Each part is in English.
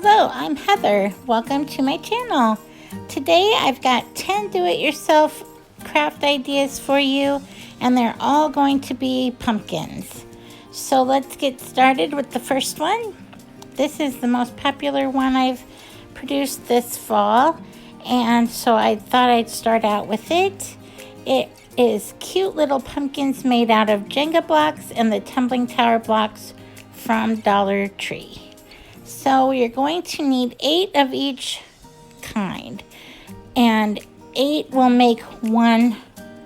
Hello, I'm Heather. Welcome to my channel. Today I've got 10 do-it-yourself craft ideas for you, and they're all going to be pumpkins. So let's get started with the first one. This is the most popular one I've produced this fall, and so I thought I'd start out with it. It is cute little pumpkins made out of Jenga blocks and the tumbling tower blocks from Dollar Tree. So you're going to need 8 of each kind, and 8 will make one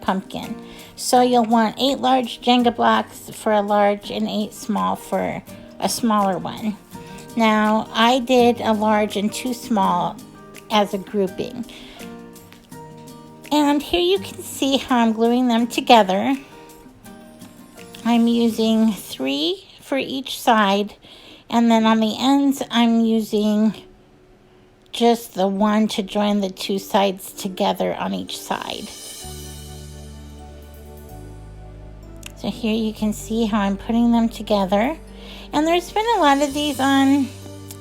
pumpkin. So you'll want 8 large Jenga blocks for a large and 8 small for a smaller one. Now I did a large and 2 small as a grouping. And here you can see how I'm gluing them together. I'm using 3 for each side, and then on the ends I'm using just the 1 to join the 2 sides together on each side. So here you can see how I'm putting them together. And there's been a lot of these on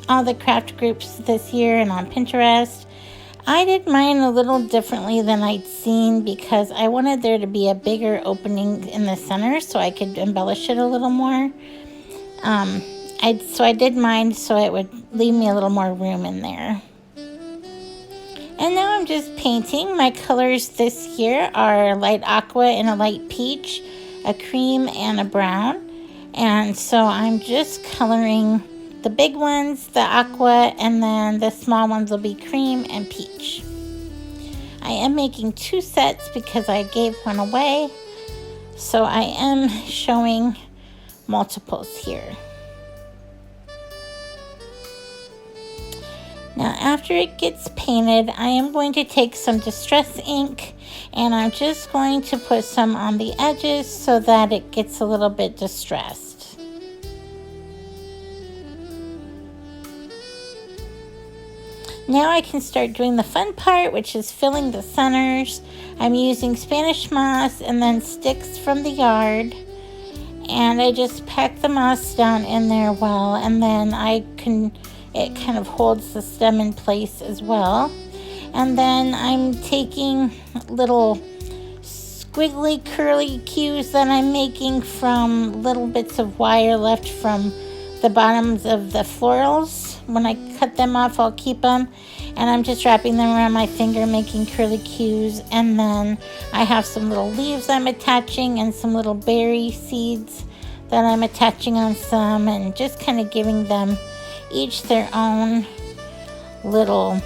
all the craft groups this year and on Pinterest. I did mine a little differently than I'd seen because I wanted there to be a bigger opening in the center so I could embellish it a little more. So I did mine so it would leave me a little more room in there. And now I'm just painting. My colors this year are light aqua and a light peach, a cream and a brown. And so I'm just coloring the big ones, the aqua, and then the small ones will be cream and peach. I am making 2 sets because I gave one away, so I am showing multiples here. Now after it gets painted, I am going to take some distress ink and I'm just going to put some on the edges so that it gets a little bit distressed. Now I can start doing the fun part, which is filling the centers. I'm using Spanish moss and then sticks from the yard. And I just pack the moss down in there well, and then it kind of holds the stem in place as well. And then I'm taking little squiggly curly cues that I'm making from little bits of wire left from the bottoms of the florals. When I cut them off, I'll keep them, and I'm just wrapping them around my finger, making curly cues. And then I have some little leaves I'm attaching and some little berry seeds that I'm attaching on some, and just kind of giving them each their own little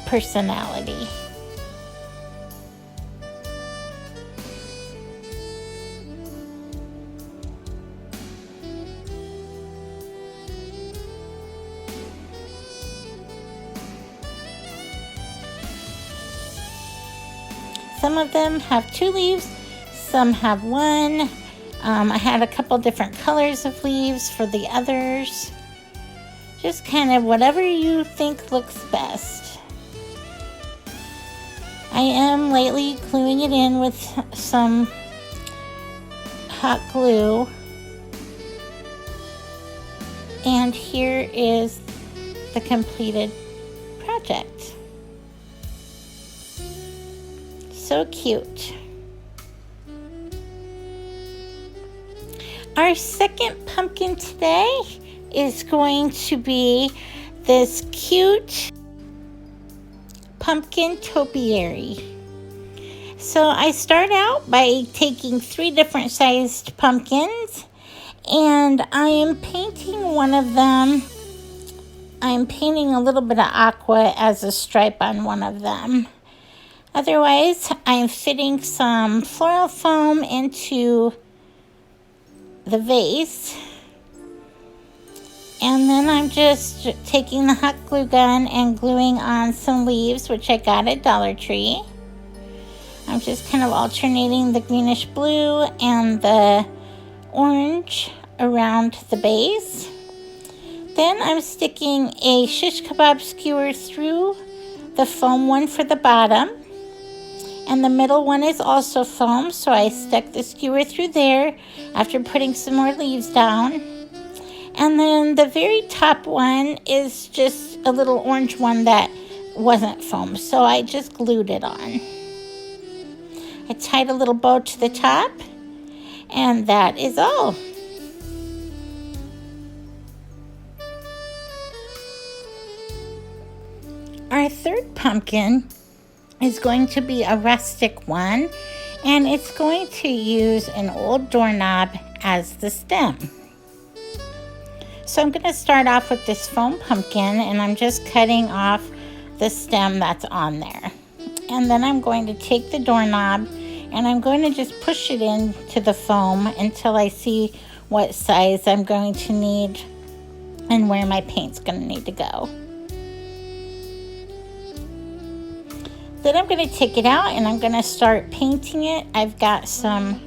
personality. Some of them have 2 leaves, some have 1. I had a couple different colors of leaves for the others. Just kind of whatever you think looks best. I am lightly gluing it in with some hot glue. And here is the completed project. So cute. Our second pumpkin today is going to be this cute pumpkin topiary. So I start out by taking 3 different sized pumpkins, and I am painting one of them. I'm painting a little bit of aqua as a stripe on one of them. Otherwise, I'm fitting some floral foam into the vase. And then I'm just taking the hot glue gun and gluing on some leaves, which I got at Dollar Tree. I'm just kind of alternating the greenish blue and the orange around the base. Then I'm sticking a shish kebab skewer through the foam one for the bottom. And the middle one is also foam, so I stuck the skewer through there after putting some more leaves down. And then the very top one is just a little orange one that wasn't foam, so I just glued it on. I tied a little bow to the top, and that is all. Our third pumpkin is going to be a rustic one, and it's going to use an old doorknob as the stem. So I'm going to start off with this foam pumpkin, and I'm just cutting off the stem that's on there. And then I'm going to take the doorknob, and I'm going to just push it into the foam until I see what size I'm going to need and where my paint's going to need to go. Then I'm going to take it out and I'm going to start painting it. I've got some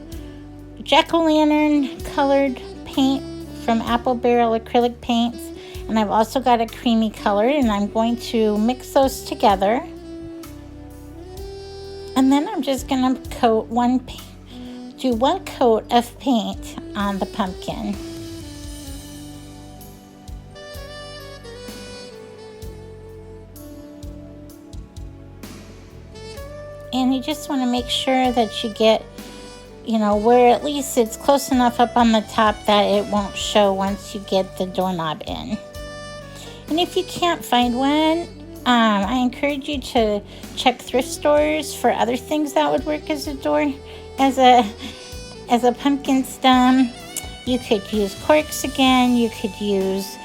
jack-o'-lantern colored paint from Apple Barrel acrylic paints, and I've also got a creamy color, and I'm going to mix those together. And then I'm just going to do one coat of paint on the pumpkin. And you just want to make sure that you get, where at least it's close enough up on the top that it won't show once you get the doorknob in. And if you can't find one, I encourage you to check thrift stores for other things that would work as a pumpkin stem. You could use corks again. You could use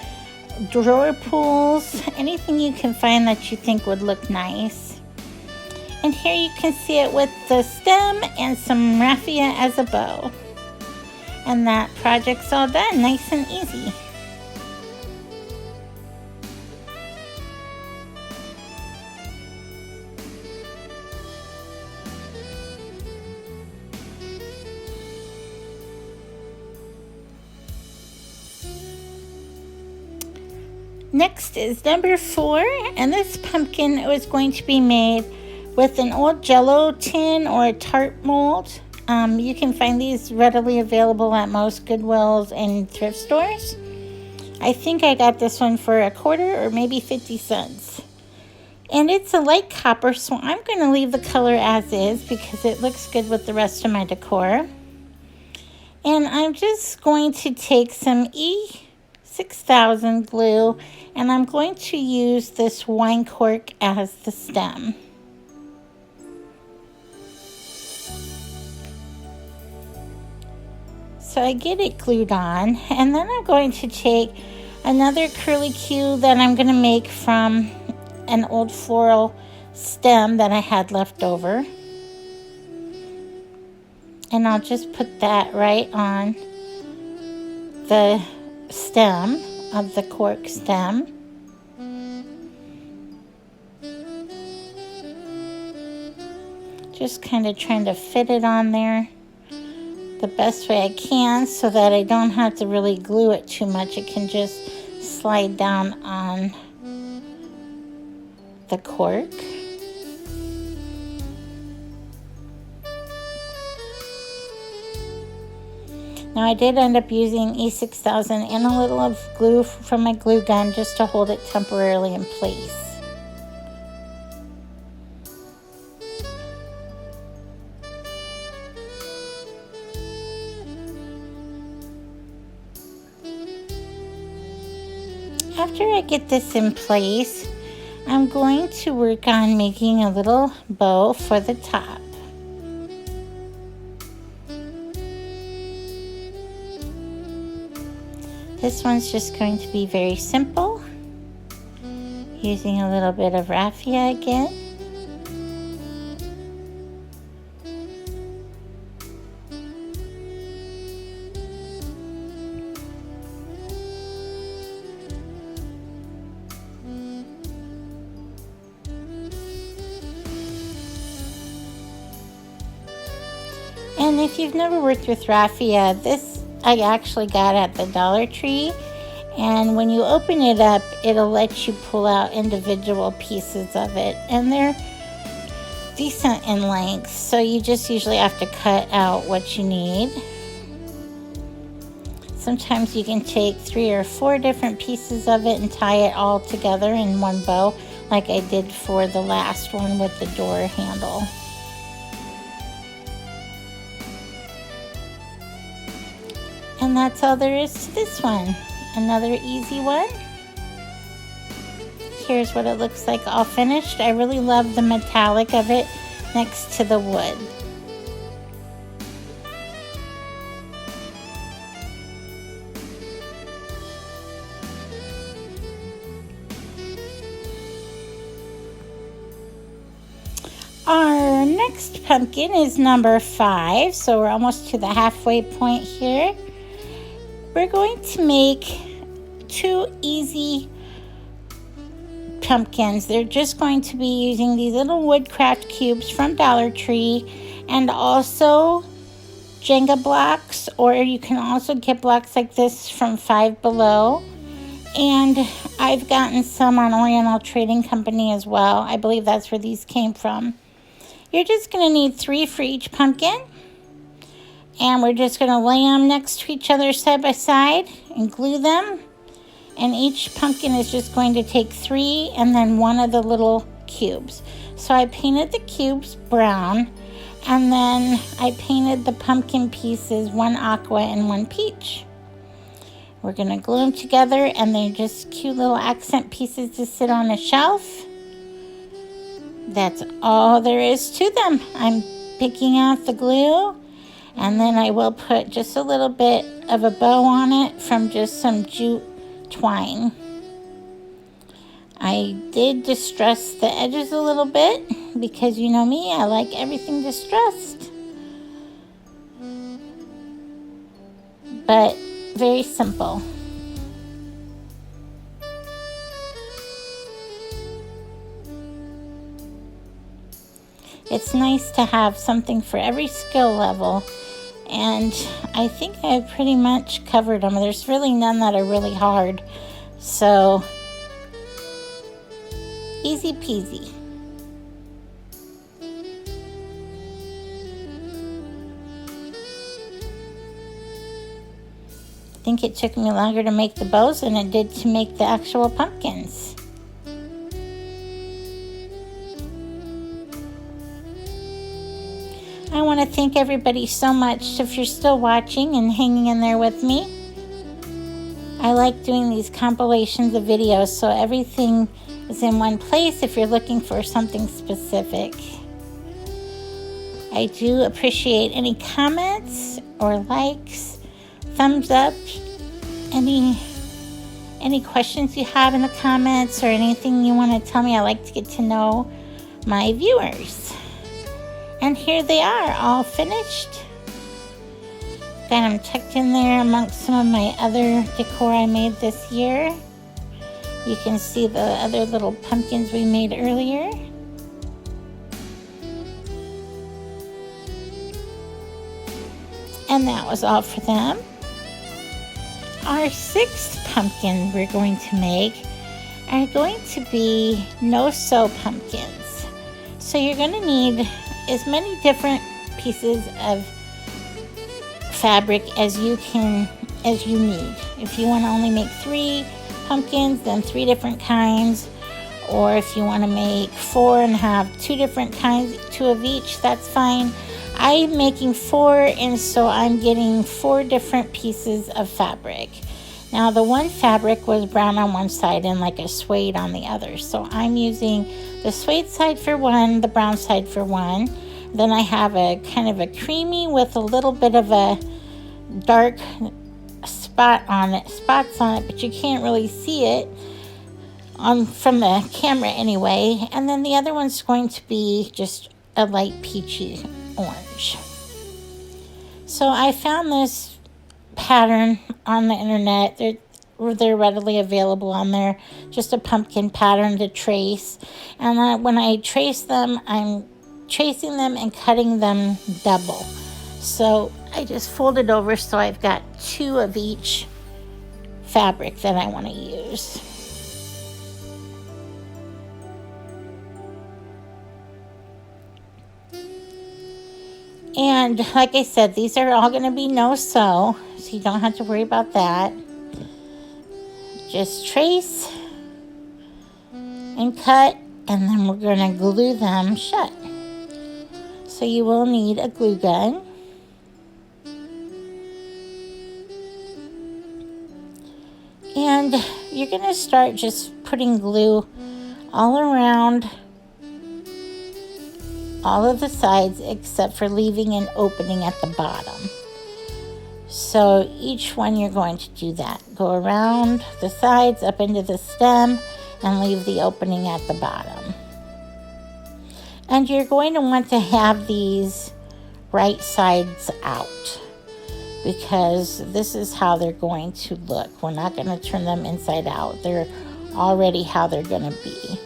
drawer pulls. Anything you can find that you think would look nice. And here you can see it with the stem and some raffia as a bow. And that project's all done, nice and easy. Next is number 4, and this pumpkin was going to be made with an old Jello tin or a tart mold. You can find these readily available at most Goodwills and thrift stores. I think I got this one for $0.25 or maybe 50 cents. And it's a light copper, so I'm going to leave the color as is because it looks good with the rest of my decor. And I'm just going to take some E6000 glue, and I'm going to use this wine cork as the stem. So I get it glued on, and then I'm going to take another curly Q that I'm going to make from an old floral stem that I had left over. And I'll just put that right on the stem of the cork stem. Just kind of trying to fit it on there the best way I can so that I don't have to really glue it too much. It can just slide down on the cork. Now I did end up using E6000 and a little of glue from my glue gun just to hold it temporarily in place. After I get this in place, I'm going to work on making a little bow for the top. This one's just going to be very simple, using a little bit of raffia again. And if you've never worked with raffia, this I actually got at the Dollar Tree. And when you open it up, it'll let you pull out individual pieces of it. And they're decent in length, so you just usually have to cut out what you need. sometimes you can take 3 or 4 different pieces of it and tie it all together in one bow, like I did for the last one with the door handle. And that's all there is to this one. Another easy one. Here's what it looks like all finished. I really love the metallic of it next to the wood. Our next pumpkin is number 5, so we're almost to the halfway point here. We're going to make 2 easy pumpkins. They're just going to be using these little woodcraft cubes from Dollar Tree and also Jenga blocks, or you can also get blocks like this from Five Below. And I've gotten some on Oriental Trading Company as well. I believe that's where these came from. You're just going to need 3 for each pumpkin. And we're just going to lay them next to each other side by side and glue them. And each pumpkin is just going to take 3 and then 1 of the little cubes. So I painted the cubes brown. And then I painted the pumpkin pieces, 1 aqua and 1 peach. We're going to glue them together, and they're just cute little accent pieces to sit on a shelf. That's all there is to them. I'm picking out the glue, and then I will put just a little bit of a bow on it from just some jute twine. I did distress the edges a little bit because you know me, I like everything distressed. But very simple. It's nice to have something for every skill level, and I think I've pretty much covered them. There's really none that are really hard, so easy peasy. I think it took me longer to make the bows than it did to make the actual pumpkins. I want to thank everybody so much if you're still watching and hanging in there with me. I like doing these compilations of videos so everything is in one place if you're looking for something specific. I do appreciate any comments or likes, thumbs up, any questions you have in the comments or anything you want to tell me. I like to get to know my viewers. And here they are, all finished. Got them tucked in there amongst some of my other decor I made this year. You can see the other little pumpkins we made earlier. And that was all for them. Our 6th pumpkin we're going to make are going to be NoSew pumpkins. So you're going to need as many different pieces of fabric as you need. If you want to only make 3 pumpkins, then 3 different kinds. Or if you want to make 4 and have 2 different kinds, 2 of each, that's fine. I'm making 4, and so I'm getting 4 different pieces of fabric. Now the one fabric was brown on one side and like a suede on the other. So I'm using the suede side for one, the brown side for one. Then I have a kind of a creamy with a little bit of a dark spots on it, but you can't really see it from the camera anyway. And then the other one's going to be just a light peachy orange. So I found this pattern on the internet. They're readily available on there. Just a pumpkin pattern to trace. And when I trace them, I'm tracing them and cutting them double. So I just fold it over so I've got 2 of each fabric that I want to use. And like I said, these are all going to be NoSew. so you don't have to worry about that. Just trace and cut, and then we're going to glue them shut. So you will need a glue gun. And you're going to start just putting glue all around all of the sides except for leaving an opening at the bottom. So each one you're going to do that. Go around the sides up into the stem and leave the opening at the bottom. And you're going to want to have these right sides out, because this is how they're going to look. We're not going to turn them inside out. They're already how they're going to be.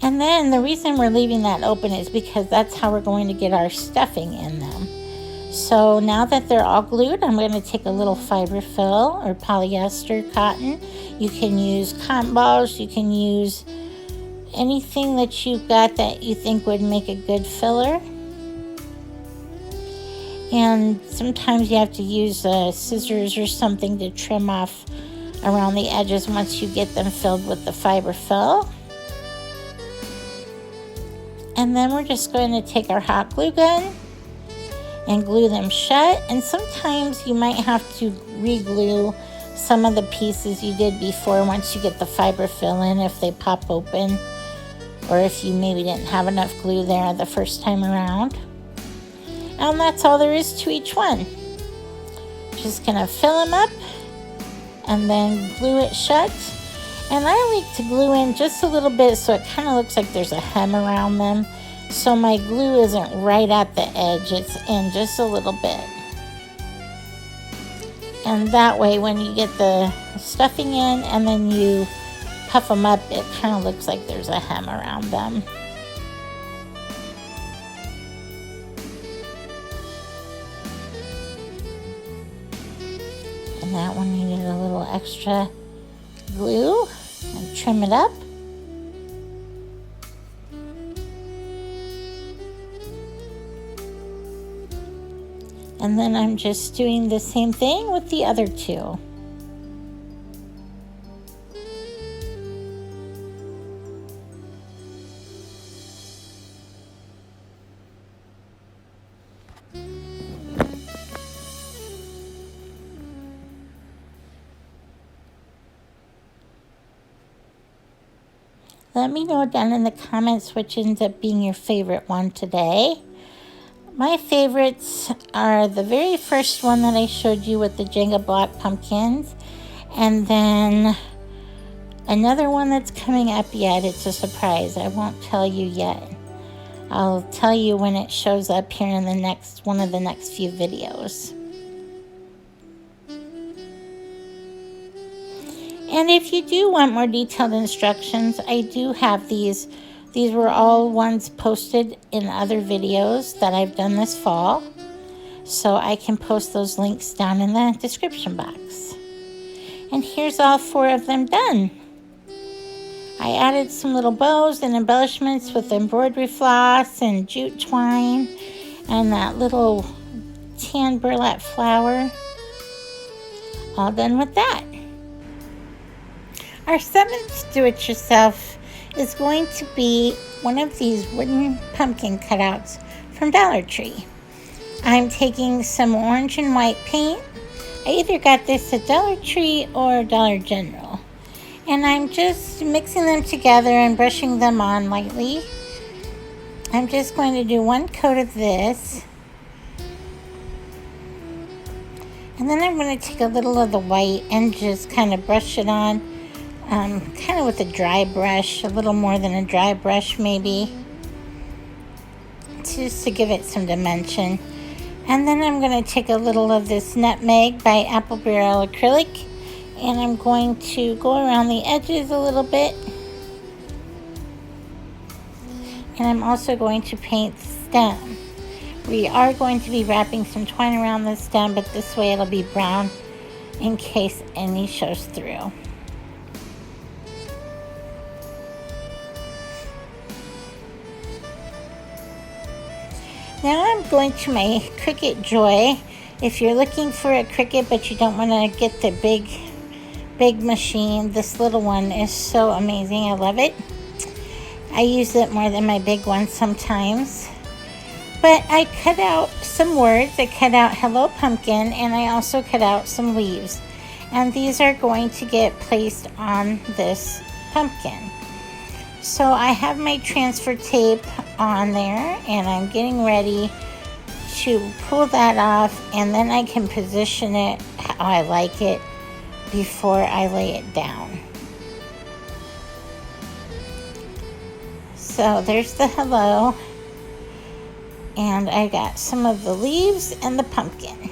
And then the reason we're leaving that open is because that's how we're going to get our stuffing in them. So now that they're all glued, I'm going to take a little fiber fill or polyester cotton. You can use cotton balls. You can use anything that you've got that you think would make a good filler. And sometimes you have to use scissors or something to trim off around the edges once you get them filled with the fiber fill. And then we're just going to take our hot glue gun and glue them shut. And sometimes you might have to re-glue some of the pieces you did before once you get the fiber fill in, if they pop open, or if you maybe didn't have enough glue there the first time around. And that's all there is to each one. Just gonna fill them up and then glue it shut. And I like to glue in just a little bit so it kind of looks like there's a hem around them. So my glue isn't right at the edge, it's in just a little bit. And that way when you get the stuffing in and then you puff them up, it kind of looks like there's a hem around them. And that one needed a little extra glue, and trim it up. And then I'm just doing the same thing with the other two. Let me know down in the comments which ends up being your favorite one today. My favorites are the very first one that I showed you with the Jenga block pumpkins. And then another one that's coming up yet. It's a surprise. I won't tell you yet. I'll tell you when it shows up here in the next one of the next few videos. And if you do want more detailed instructions, I do have these. These were all ones posted in other videos that I've done this fall. So I can post those links down in the description box. And here's all 4 of them done. I added some little bows and embellishments with embroidery floss and jute twine and that little tan burlap flower. All done with that. Our 7th do-it-yourself is going to be one of these wooden pumpkin cutouts from Dollar Tree. I'm taking some orange and white paint. I either got this at Dollar Tree or Dollar General. And I'm just mixing them together and brushing them on lightly. I'm just going to do 1 coat of this. And then I'm going to take a little of the white and just kind of brush it on. Kind of with a dry brush, a little more than a dry brush maybe, just to give it some dimension. And then I'm going to take a little of this Nutmeg by Apple Barrel Acrylic, and I'm going to go around the edges a little bit. And I'm also going to paint the stem. We are going to be wrapping some twine around the stem, but this way it'll be brown in case any shows through. Now I'm going to my Cricut Joy. If you're looking for a Cricut but you don't want to get the big machine, this little one is so amazing. I love it. I use it more than my big one sometimes. But I cut out some words. I cut out Hello Pumpkin, and I also cut out some leaves. And these are going to get placed on this pumpkin. So I have my transfer tape on there, and I'm getting ready to pull that off, and then I can position it how I like it before I lay it down. So there's the hello, and I got some of the leaves and the pumpkin.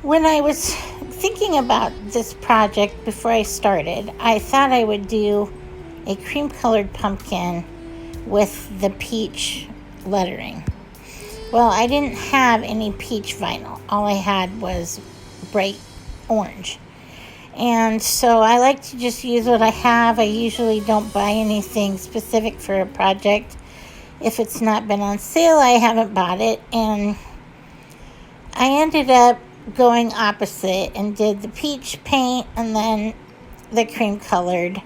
When I was thinking about this project before I started, I thought I would do a cream colored pumpkin with the peach lettering. Well, I didn't have any peach vinyl. All I had was bright orange. And so I like to just use what I have. I usually don't buy anything specific for a project. If it's not been on sale, I haven't bought it. And I ended up going opposite and did the peach paint and then the cream colored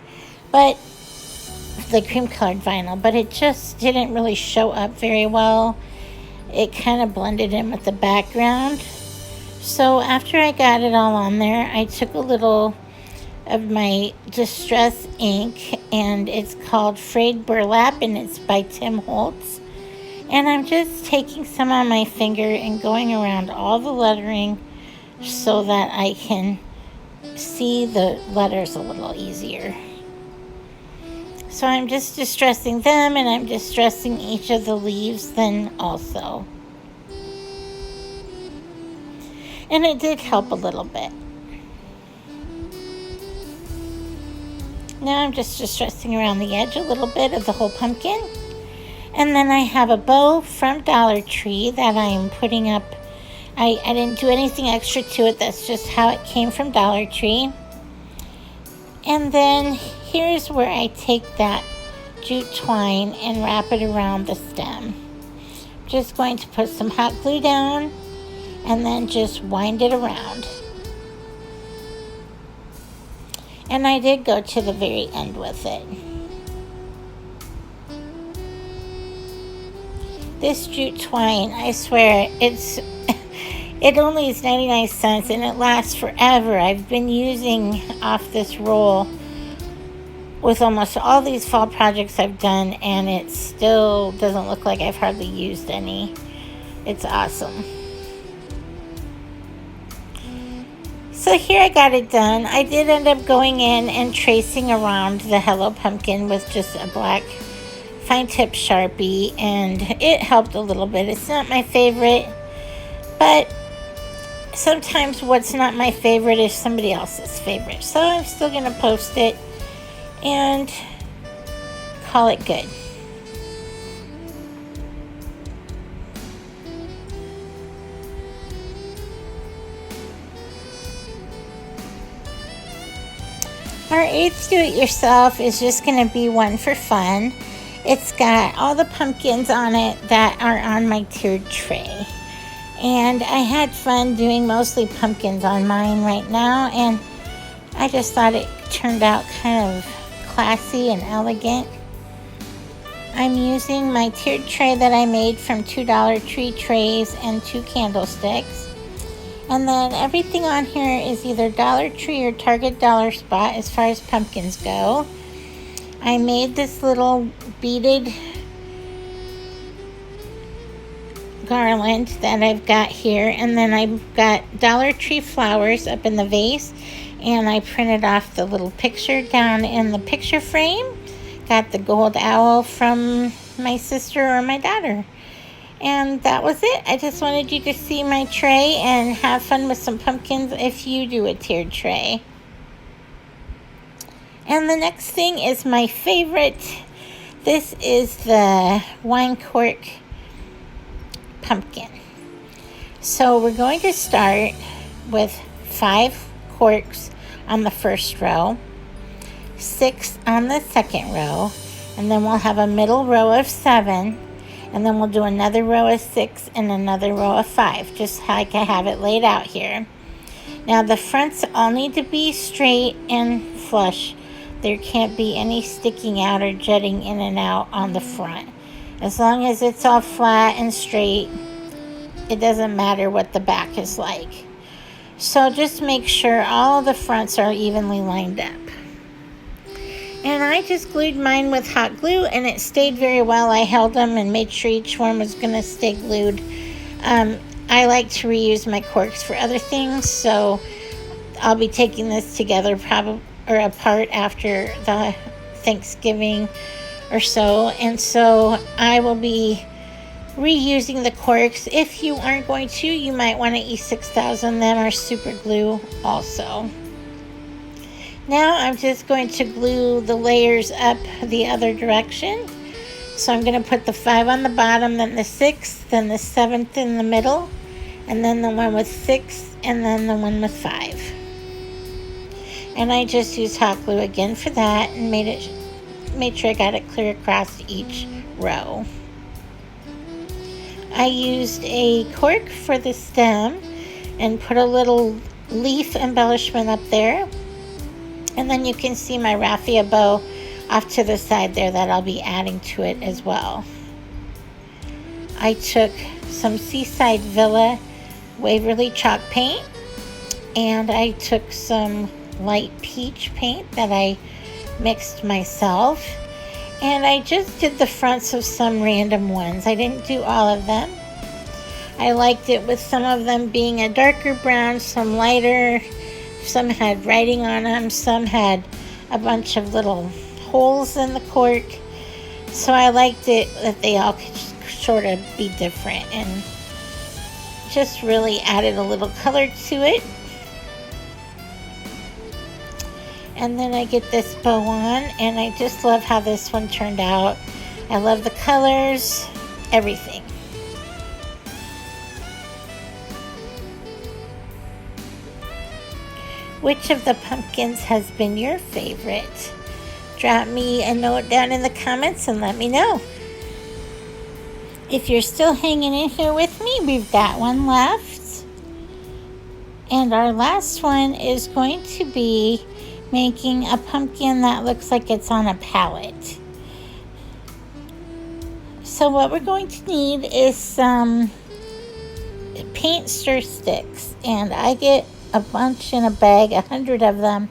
vinyl, but it just didn't really show up very well. It kind of blended in with the background. So after I got it all on there, I took a little of my Distress ink, and it's called Frayed Burlap, and it's by Tim Holtz. And I'm just taking some on my finger and going around all the lettering so that I can see the letters a little easier. So I'm just distressing them, and I'm distressing each of the leaves then also. And it did help a little bit. Now I'm just distressing around the edge a little bit of the whole pumpkin. And then I have a bow from Dollar Tree that I'm putting up. I didn't do anything extra to it. That's just how it came from Dollar Tree. And then here's where I take that jute twine and wrap it around the stem. Just going to put some hot glue down and then just wind it around. And I did go to the very end with it. This jute twine, I swear, it only is 99 cents and it lasts forever. I've been using off this roll with almost all these fall projects I've done, and it still doesn't look like I've hardly used any. It's awesome. So here I got it done. I did end up going in and tracing around the Hello Pumpkin with just a black fine tip Sharpie, and it helped a little bit. It's not my favorite, but sometimes what's not my favorite is somebody else's favorite. So I'm still going to post it and call it good. Our 8th do-it-yourself is just going to be one for fun. It's got all the pumpkins on it that are on my tiered tray. And I had fun doing mostly pumpkins on mine right now, and I just thought it turned out kind of classy and elegant. I'm using my tiered tray that I made from 2 Dollar Tree trays and 2 candlesticks. And then everything on here is either Dollar Tree or Target Dollar Spot as far as pumpkins go. I made this little beaded garland that I've got here, and then I've got Dollar Tree flowers up in the vase, and I printed off the little picture down in the picture frame. Got the gold owl from my sister or my daughter. And that was it. I just wanted you to see my tray and have fun with some pumpkins if you do a tiered tray. And the next thing is my favorite. This is the wine cork pumpkin. So we're going to start with 5 corks on the first row, 6 on the second row, and then we'll have a middle row of 7. And then we'll do another row of 6 and another row of 5, just like I have it laid out here. Now the fronts all need to be straight and flush. There can't be any sticking out or jutting in and out on the front. As long as it's all flat and straight, it doesn't matter what the back is like. So just make sure all the fronts are evenly lined up. And I just glued mine with hot glue, and it stayed very well. I held them and made sure each one was going to stay glued. I like to reuse my corks for other things, so I'll be taking this together apart after the Thanksgiving or so. And so I will be reusing the corks. If you aren't going to, you might want to E6000 them or super glue also. Now I'm just going to glue the layers up the other direction. So I'm going to put the 5 on the bottom, then the 6th, then the 7th in the middle, and then the one with 6, and then the one with 5. And I just used hot glue again for that and made sure I got it clear across each row. I used a cork for the stem and put a little leaf embellishment up there. And then you can see my raffia bow off to the side there that I'll be adding to it as well. I took some Seaside Villa Waverly chalk paint, and I took some light peach paint that I mixed myself, and I just did the fronts of some random ones. I didn't do all of them. I liked it with some of them being a darker brown, some lighter. Some had writing on them, some had a bunch of little holes in the cork. So I liked it that they all could sort of be different, and just really added a little color to it. And then I get this bow on, and I just love how this one turned out. I love the colors, everything. Which of the pumpkins has been your favorite? Drop me a note down in the comments and let me know. If you're still hanging in here with me, we've got one left. And our last one is going to be making a pumpkin that looks like it's on a pallet. So what we're going to need is some paint stir sticks, and I get a bunch in a bag, 100 of them,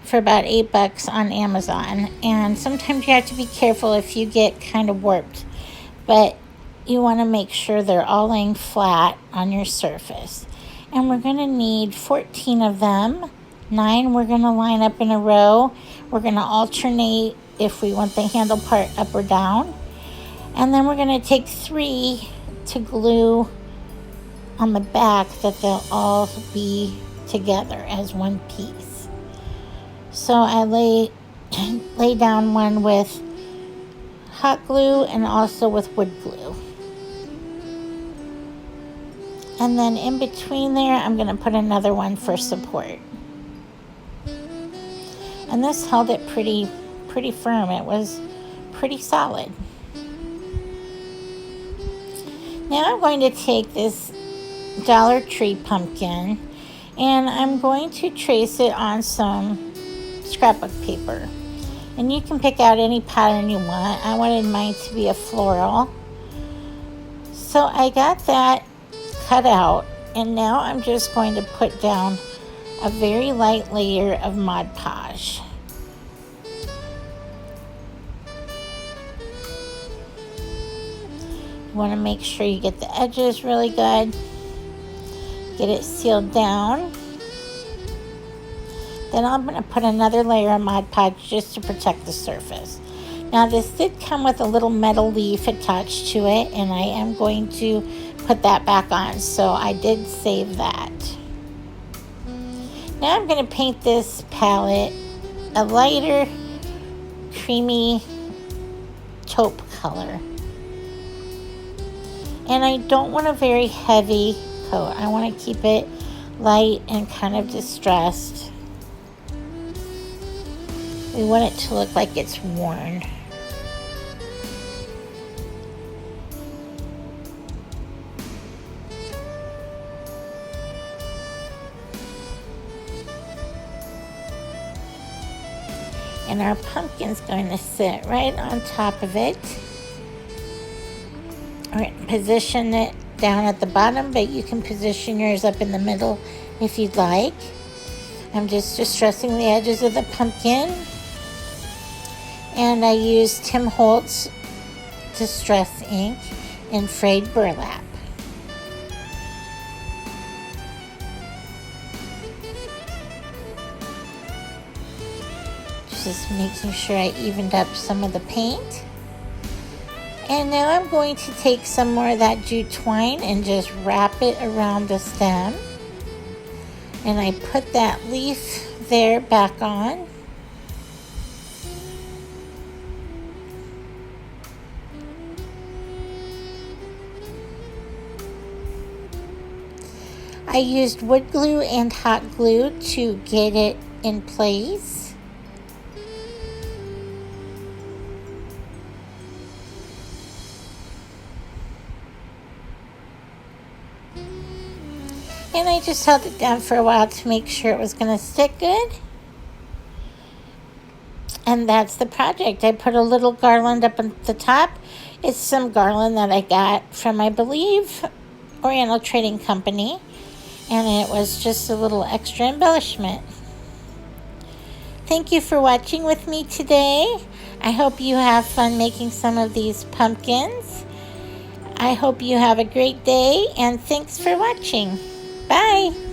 for about $8 on Amazon. And sometimes you have to be careful if you get kind of warped, but you want to make sure they're all laying flat on your surface. And we're going to need 14 of them. 9 we're going to line up in a row. We're going to alternate if we want the handle part up or down. And then we're going to take 3 to glue on the back, that they'll all be together as one piece. So I lay down one with hot glue and also with wood glue. And then in between there, I'm going to put another one for support. And this held it pretty firm. It was pretty solid. Now I'm going to take this Dollar Tree pumpkin, and I'm going to trace it on some scrapbook paper. And you can pick out any pattern you want. I wanted mine to be a floral. So I got that cut out, and now I'm just going to put down a very light layer of Mod Podge. You want to make sure you get the edges really good. Get it sealed down. Then I'm going to put another layer of Mod Podge just to protect the surface. Now this did come with a little metal leaf attached to it, and I am going to put that back on, so I did save that. Now I'm going to paint this palette a lighter creamy taupe color. And I don't want a very heavy coat. I want to keep it light and kind of distressed. We want it to look like it's worn. And our pumpkin's going to sit right on top of it. Or position it down at the bottom, but you can position yours up in the middle if you'd like. I'm just distressing the edges of the pumpkin. And I use Tim Holtz Distress ink in frayed burlap. Just making sure I evened up some of the paint. And now I'm going to take some more of that jute twine and just wrap it around the stem. And I put that leaf there back on. I used wood glue and hot glue to get it in place. And I just held it down for a while to make sure it was going to stick good. And that's the project. I put a little garland up at the top. It's some garland that I got from, I believe, Oriental Trading Company. And it was just a little extra embellishment. Thank you for watching with me today. I hope you have fun making some of these pumpkins. I hope you have a great day, and thanks for watching. Bye.